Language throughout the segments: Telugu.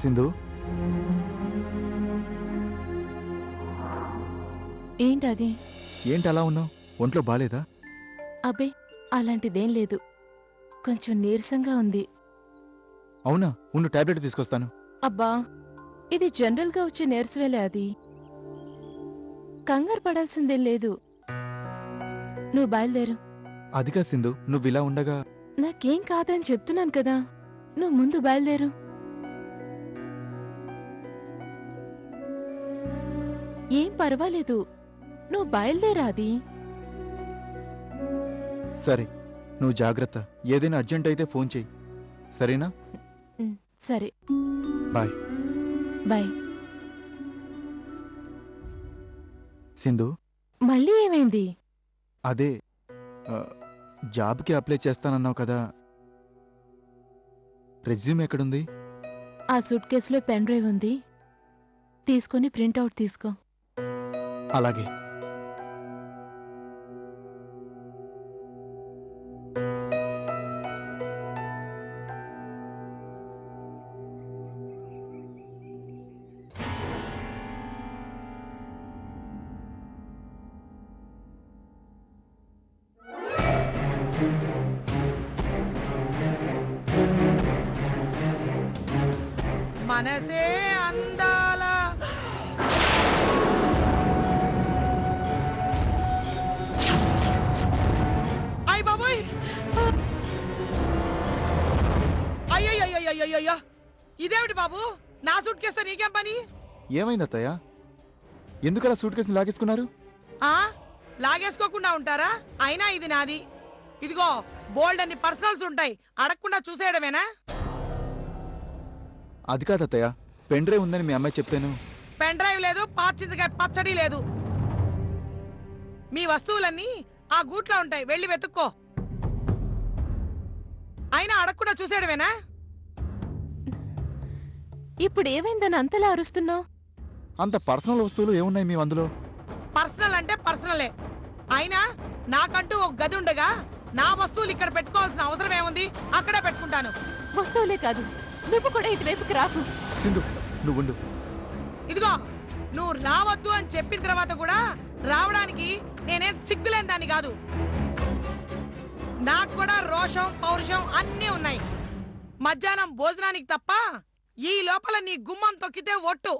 సింధు, ఏంటది? ఏంటి అలా ఉన్నావు? ఒంట్లో బాలేదా? అబ్బే, అలాంటిదేం లేదు. కొంచెం నీరసంగా ఉంది. అవునా? ఉండు, టాబ్లెట్ తీసుకొస్తాను. అబ్బా, ఇది జనరల్గా వచ్చే నీరసవేలే. అది కంగారు పడాల్సిందేం లేదు. నువ్వు బయలుదేరు. అదిగా సింధు, నువ్విలా ఉండగా. నాకేం కాదని చెప్తున్నాను కదా, నువ్వు ముందు బయలుదేరు. ఏం పర్వాలేదు, నువ్వు బయలుదేరాది. సరే, నువ్వు జాగ్రత్త. ఏదైనా అర్జెంట్ అయితే ఫోన్ చెయ్యి, సరేనా? సరే, బాయ్. బాయ్. సింధు, మళ్ళీ ఏమైంది? అదే జాబ్కి అప్లై చేస్తానన్నావు కదా, రెజ్యూమ్ ఎక్కడుంది? ఆ సూట్ కేసులో పెన్ డ్రైవ్ ఉంది, తీసుకుని ప్రింట్అవుట్ తీసుకో. అలాగే. మనసే అందాల అయ్ బాబోయ్, అయ్యయ్యయ్యయ్యయ్యయ్యా, ఇదేమిటి బాబు? నా సూట్ కేసు నీకేం పని? ఏమైంది అత్తయ్య? ఎందుకలా సూట్ కేసుని లాగేసుకున్నారు? లాగేసుకోకుండా ఉంటారా? అయినా ఇది నాది. ఇదిగో, బోల్డ్ అన్ని పర్సనల్స్ ఉంటాయి, అడగకుండా చూసేయడమేనా? అది కాదు అత్తయ్య, పెన్ డ్రైవ్ ఉందని మీ అమ్మాయి చెప్తాను. పెన్ డ్రైవ్ లేదు, పాచింతకాయ పచ్చడి లేదు. మీ వస్తువులన్నీ ఆ గూట్లో ఉంటాయి, వెళ్ళి వెతుక్కో. అయినా అడగకుండా చూసేయడమేనా? ఇప్పుడు ఏమైందని అంతలా అరుస్తున్నావు? అంత పర్సనల్ వస్తువులు ఏమున్నాయి మీ అందులో? పర్సనల్ అంటే పర్సనలే. అయినా నాకంటూ ఒక గది ఉండగా నా వస్తువులు ఇక్కడ పెట్టుకోవాల్సిన అవసరం ఏముంది? అక్కడే పెట్టుకుంటాను. వస్తువులే కాదు, నువ్వు కూడా ఇటువైపుకి రాకు. సింధు, నువ్వుండు. ఇదిగో, నువ్వు రావద్దు అని చెప్పిన తర్వాత కూడా రావడానికి నేనేం సిగ్గులేని దాన్ని కాదు. నాకు కూడా రోషం, పౌరుషం అన్నీ ఉన్నాయి. మధ్యాహ్నం భోజనానికి తప్ప ఈ లోపల నీ గుమ్మం తొక్కితే ఒట్టు.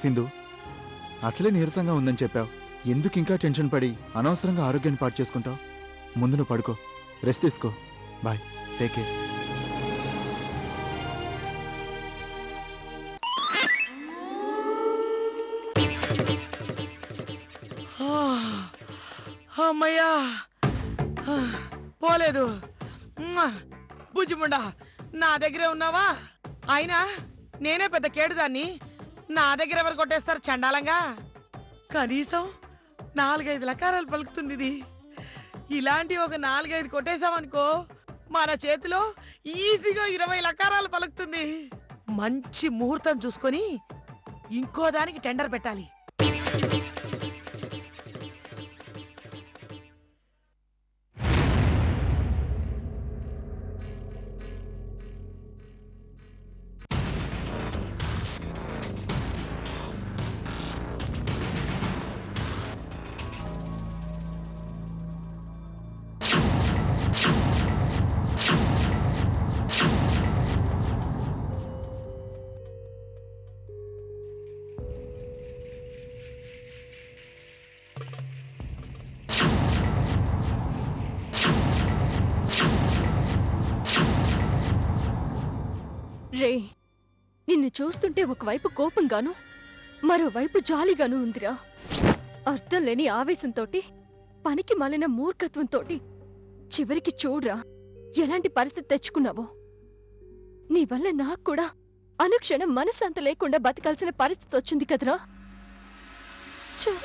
సింధు, అసలే నీరసంగా ఉందని చెప్పావు, ఎందుకు ఇంకా టెన్షన్ పడి అనవసరంగా ఆరోగ్యాన్ని పాటు చేసుకుంటావు? ముందు నువ్వు పడుకో, రెస్ట్ తీసుకో. Bye, take care. అమ్మయ్యా, పోలేదు. బుజ్జిముండా, నా దగ్గరే ఉన్నావా? అయినా నేనే పెద్ద కేడుదాన్ని, నా దగ్గర ఎవరు కొట్టేస్తారు చండాలంగా? కనీసం 4-5 లకారాలు పలుకుతుంది ఇది. ఇలాంటి ఒక 4-5 కొట్టేశామనుకో, మన చేతిలో ఈజీగా 20 లకారాలు పలుకుతుంది. మంచి ముహూర్తం చూసుకొని ఇంకో దానికి టెండర్ పెట్టాలి. రే, నిన్ను చూస్తుంటే ఒకవైపు కోపంగాను మరోవైపు జాలిగాను ఉందిరా. అర్థం లేని ఆవేశంతోటి, పనికి మాలిన మూర్ఖత్వంతోటి చివరికి చూడ్రా ఎలాంటి పరిస్థితి తెచ్చుకున్నావో. నీ వల్ల నాకు కూడా అనుక్షణం మనశ్శాంతి లేకుండా బతకాల్సిన పరిస్థితి వచ్చింది కదరా. ఛ!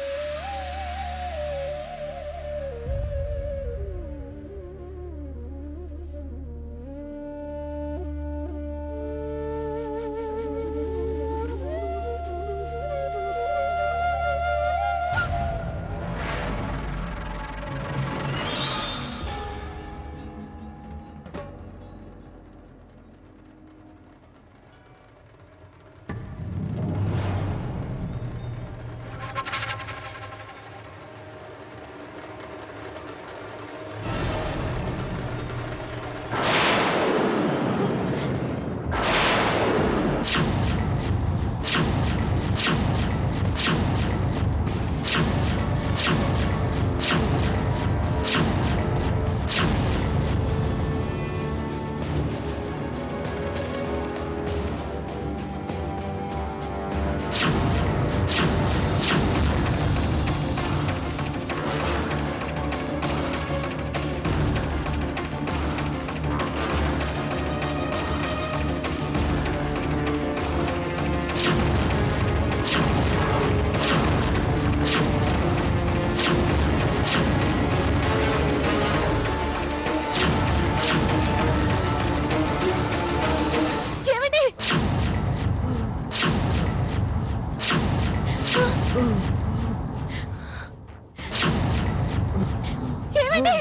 ఏమండి?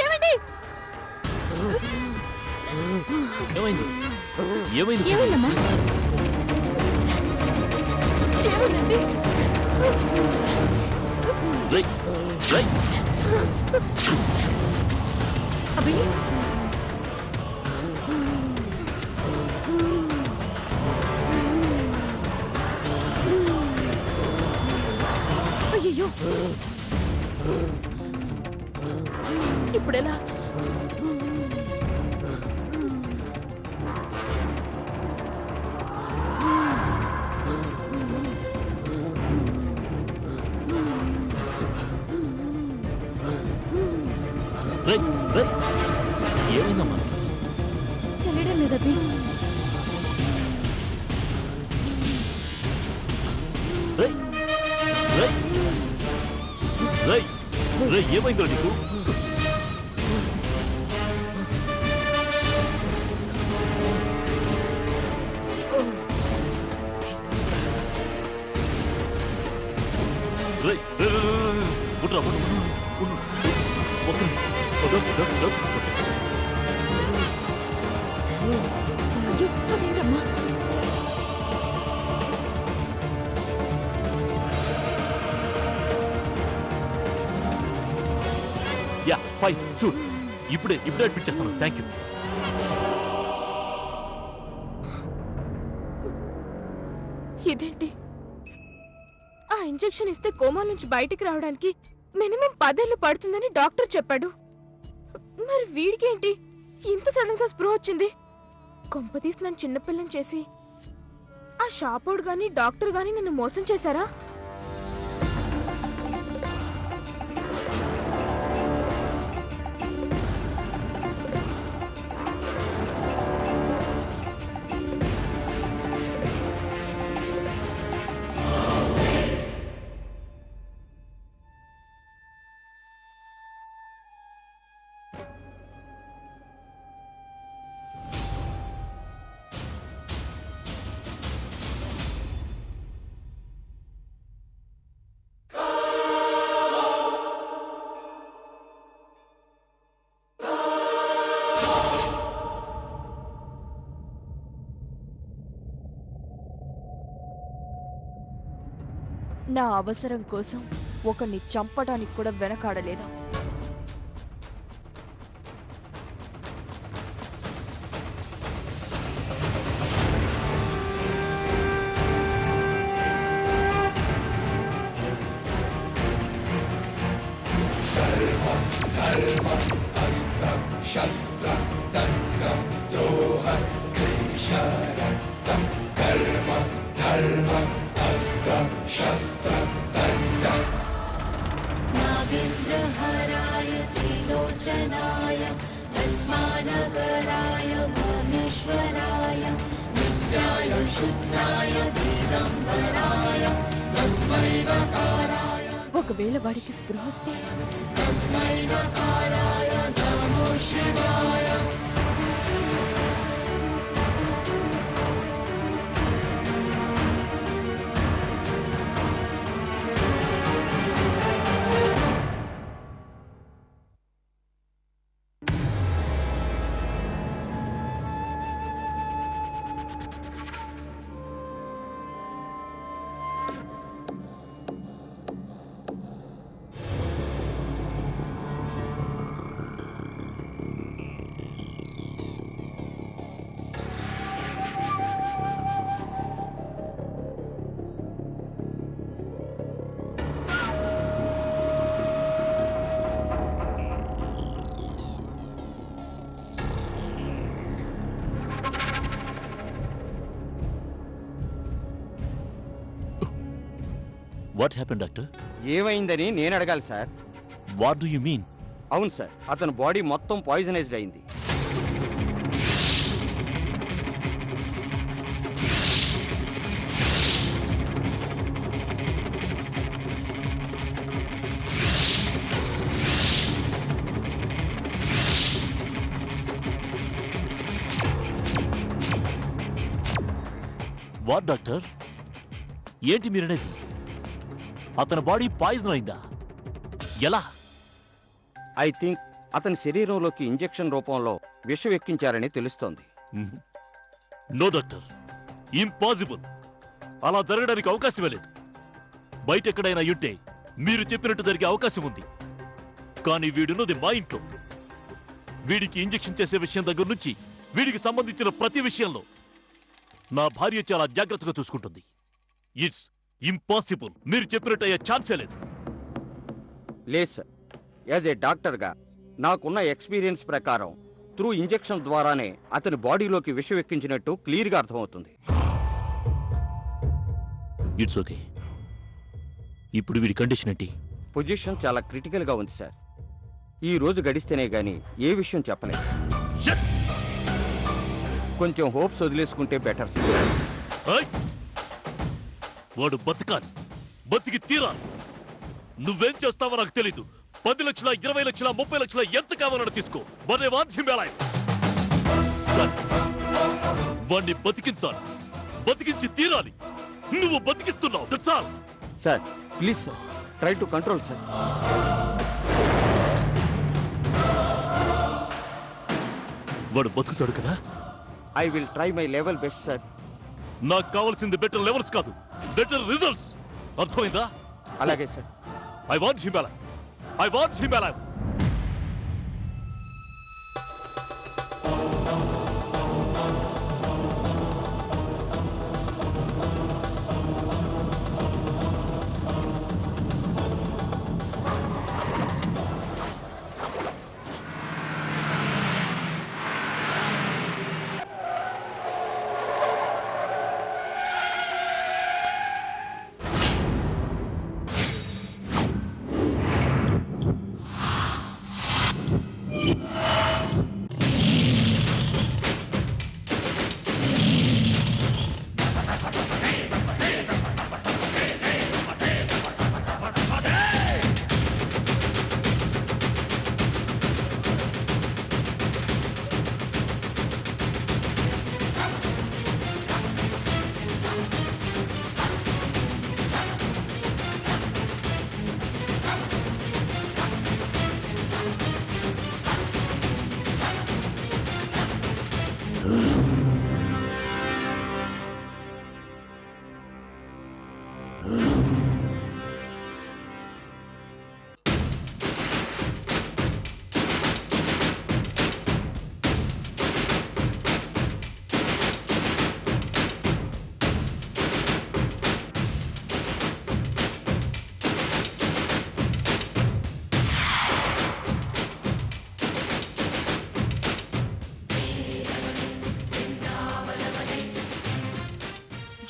ఏమండి? ఏమైంది? ఏమైంది? ఏమైందమ్మా? ఏమైందండి? రేయ్, రేయ్. అభి అయ్యో, ఇప్పుడెలా? రేయ్, రేయ్. ఏమైందమ్మా? తెలియడం లేదబ్బి. రేయ్, రేయ్. రేయ్, రేయ్, ఏమైందో నీకు? రేయ్, రేయ్, రేయ్, రేయ్. ఫుట్రా, ఫుట్రా. ఒక్క నిమిషం. అయ్యో, అదేంటమ్మా? Yeah, fine, sure. ఇప్పుడే అడ్మిట్ చేస్తాను. Thank you. ఇదేంటి? ఆ ఇంజెక్షన్ ఇస్తే కోమా నుంచి బయటికి రావడానికి మినిమం 10 ఏళ్ళు పడుతుందని డాక్టర్ చెప్పాడు. మరి వీడికేంటి ఇంత సడన్ గా స్ప్రో వచ్చింది? కొంపదీసి నన్ను చిన్నపిల్లని చేసి ఆ షాపోడు గాని డాక్టర్ గాని నన్ను మోసం చేశారా? నా అవసరం కోసం ఒకరిని చంపడానికి కూడా వెనకాడలేదా? నాగేంద్ర ఒకవేళ వాడికి స్పృహ వస్తే వాట్ హ్యాపెన్ డాక్టర్? ఏమైందని నేను అడగాలి sir. What do you mean? అవును సార్, అతని బాడీ మొత్తం పాయిజనైజ్డ్ అయింది. What doctor? ఏంటి మీరనేది? అతని బాడీ పాయిజన్ అయిందా? ఎలా? ఐ థింక్ అతని శరీరంలోకి ఇంజెక్షన్ రూపంలో విషం ఎక్కించారని తెలుస్తోంది. No doctor, impossible. అలా జరగడానికి అవకాశమే లేదు. బయట ఎక్కడైనా ఉంటే మీరు చెప్పినట్టు జరిగే అవకాశం ఉంది. కానీ వీడున్నది మా ఇంట్లో. వీడికి ఇంజెక్షన్ చేసే విషయం దగ్గర నుంచి వీడికి సంబంధించిన ప్రతి విషయంలో నా భార్య చాలా జాగ్రత్తగా చూసుకుంటుంది. It's impossible. మీరు చెప్పినట్టు అయ్యే ఛాన్సే లేదు. లేదు సార్, యాజ్ ఏ డాక్టర్గా నాకున్న ఎక్స్పీరియన్స్ ప్రకారం త్రూ ఇంజెక్షన్ ద్వారానే అతని బాడీలోకి విషం ఎక్కించినట్టు క్లియర్గా అర్థమవుతుంది. It's okay. ఇప్పుడు వీడి కండిషన్ ఏంటి? పొజిషన్ చాలా క్రిటికల్గా ఉంది సార్. ఈ రోజు గడిస్తేనే గానీ ఏ విషయం చెప్పలేదు. Shit! కొంచెం హోప్స్ వదిలేసుకుంటే బెటర్ సార్. ఏయ్! వాడు బతకాలి, బతికి తీరాలి. నువ్వేం చేస్తావో నాకు తెలీదు. 10 లక్షల, 20 లక్షల, 30 లక్షల ఎంత కావాలని తీసుకో. వనే వాంఛింపేలాయ్. వాణ్ణి బతికించాలి, బతికించి తీరాలి. నువ్వు బతికిస్తున్నావు. That's all. Sir please sir, try to control sir. వాడు బతుకుతాడు కదా? I will try my level best sir. నాకు కావాల్సింది బెటర్ లెవెల్స్ కాదు, బెటర్ రిజల్ట్స్. అర్థమైందా? అలాగే sir. I want him alive. I want him alive.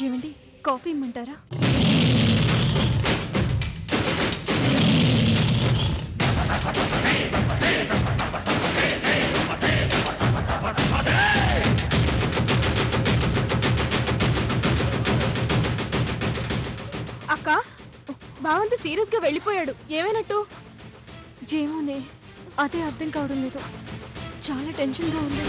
ఏమండి, కాఫీ ఇమ్మంటారా? బావంత సీరియస్ గా వెళ్ళిపోయాడు. ఏమైనట్టు? ఏమోనే, అదే అర్థం కావడం లేదు. చాలా టెన్షన్గా ఉంది.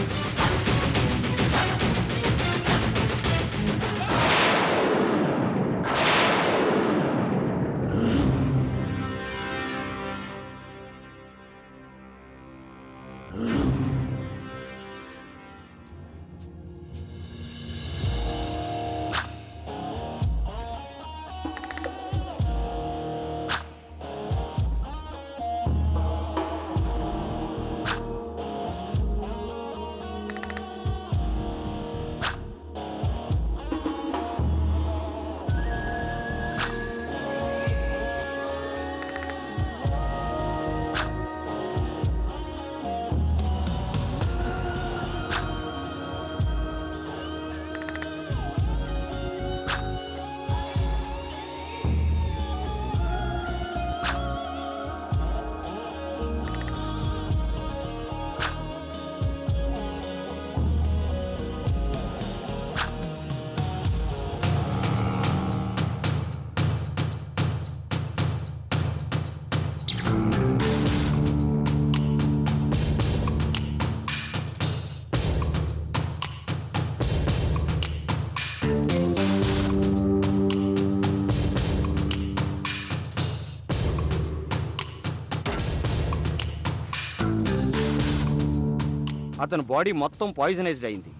అతని బాడీ మొత్తం పాయిజనైజ్డ్ అయింది.